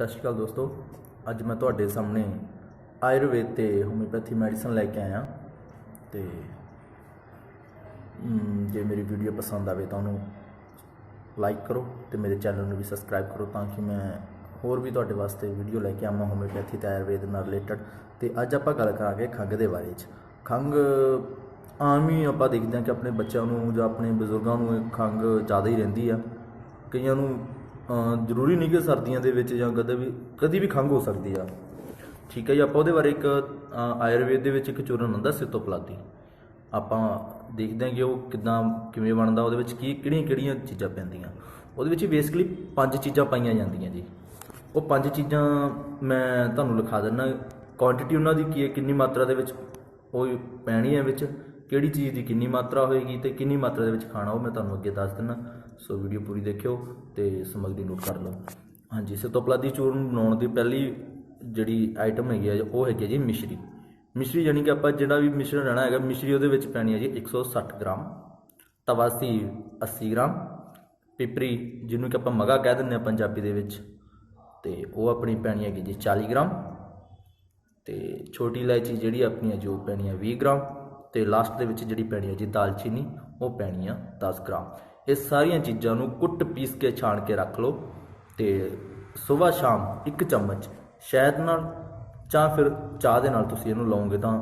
सत श्री अकाल दोस्तों, अज मैं तुहाडे सामने आयुर्वेद ते होम्योपैथी मैडिसन लैके आया। तो जे मेरी वीडियो पसंद आए तो उन्होंने लाइक करो तो मेरे चैनल में भी सबसक्राइब करो ताकि मैं होर भी तुहाडे वास्ते वीडियो लैके आवां होम्योपैथी ते आयुर्वेद नाल रिलेटेड। तो अज आपां गल करांगे खंघ दे बारे च। खंघ आम ही आपां देखदे हां कि अपने बच्चों नूं जां अपने बजुर्गों नूं खंघ ज़्यादा ही रहिंदी आ। कईयां नूं जरूरी नहीं कि सर्दियों के जां कभी भी खंघ हो सकती है। ठीक है जी, आप बारे एक आयुर्वेद एक चूरन आंदा सितोपलादी। आप देखते हैं कि वह किमें बनता, वो किहड़ियां चीज़ां पैंदियां। वो बेसिकली 5 चीज़ां पाईयां जांदियां जी। वो 5 चीज़ां मैं तुहानूं लिखा दिंदा, क्वांटिटी उन्हां दी की है, कितनी मात्रा दे विच वो पैनी है, विच किहड़ी चीज़ की कितनी मात्रा होएगी तो कितनी मात्रा दे विच खाना, वो मैं तुहानूं अगे दस दिना। सो वीडियो पूरी देखियो तो समग्री नोट कर लो। हाँ जी, सितोपलादी चूरन बनाने की पहली जिहड़ी आइटम हैगी है वो हैगी जी मिश्री। मिश्री यानी कि आप जिहड़ा भी मिश्रण रहना है, मिश्री वो पैनी है जी 160 ग्राम, तवासी 80 ग्राम, पिपरी जिन्हों कि आप मगा कह दें पंजाबी दे विच, ते वो अपनी पैनी हैगी जी 40 ग्राम, तो छोटी इलायची जी अपनी जो पैनी है 20 ग्राम, तो लास्ट के जी पैनी है जी दालचीनी, वो पैनी है 10 ग्राम। ये सारिया चीज़ों कुट पीस के छाण के रख लो। तो सुबह शाम 1 चम्मच शहद नाल चाह फिर चाह दे नाल तुसीं इहनूं लाओगे तो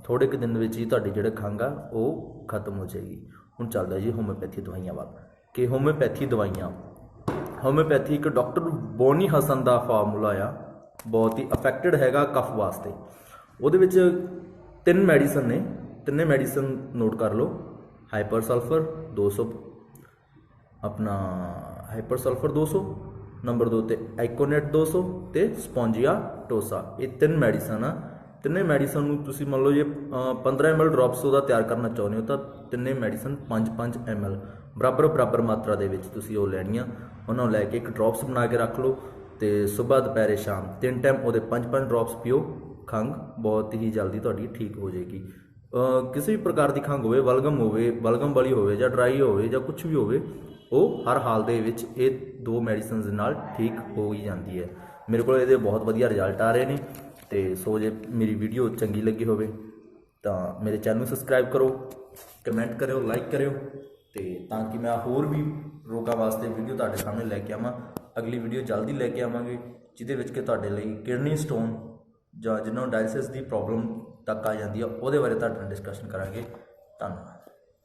थोड़े के दिन ही तुहाडी जिहड़ी खंघ आ वो खत्म हो जाएगी। हुण चलदा जी होम्योपैथी दवाइयां वाल कि होम्योपैथी दवाइयां, होम्योपैथी एक डॉक्टर बोनी हसन का फार्मूला आ, बहुत ही इफैक्टिड हैगा कफ वास्ते। वो 3 मैडिसन ने, तिन्ने मैडिसन नोट कर लो। हाइपर सल्फर 200, अपना हाइपर सल्फर 200, नंबर 2 ते आइकोनेट 200 ते स्पॉन्जिया टोसा। ये 3 मैडिसन आ। तिन्ने मैडिसन तुसीं मान लो जे 15 ml ड्रॉप्स का तैयार करना चाहते हो तो तिन्ने मैडिसन 5-5 ml बराबर मात्रा दे विच तुसीं वो लैणियां। उन्होंने लैके एक ड्रॉप्स बना के रख लो। तो सुबह दोपहर शाम 3 टाइम वो 5-5 ड्रॉप्स पियो। खंघ बहुत ही जल्दी तुहाडी ठीक हो जाएगी। किसी भी प्रकार की खंघ होवे, बलगम वाली होवे जां ड्राई होवे जां कुछ भी होवे, वो हर हाल दे विच ये 2 मैडिसन नाल ठीक हो ही जाती है। मेरे को ये बहुत वधिया रिजल्ट आ रहे हैं। तो सो जे मेरी वीडियो चंगी लगी होवे तो मेरे चैनल को सबसक्राइब करो, कमेंट करो, लाइक करो, तो ताकि मैं होर भी रोगों वास्ते वीडियो तुहाडे सामने लैके आवां। अगली वीडियो जल्दी लैके आवांगे जिहदे विच कि तुहाडे लई किडनी स्टोन जां जिन्होंने डायलिसिस की प्रॉब्लम तक आ जाती है, वो बारे तुहाडे नाल डिस्कशन करांगे। धन्यवाद।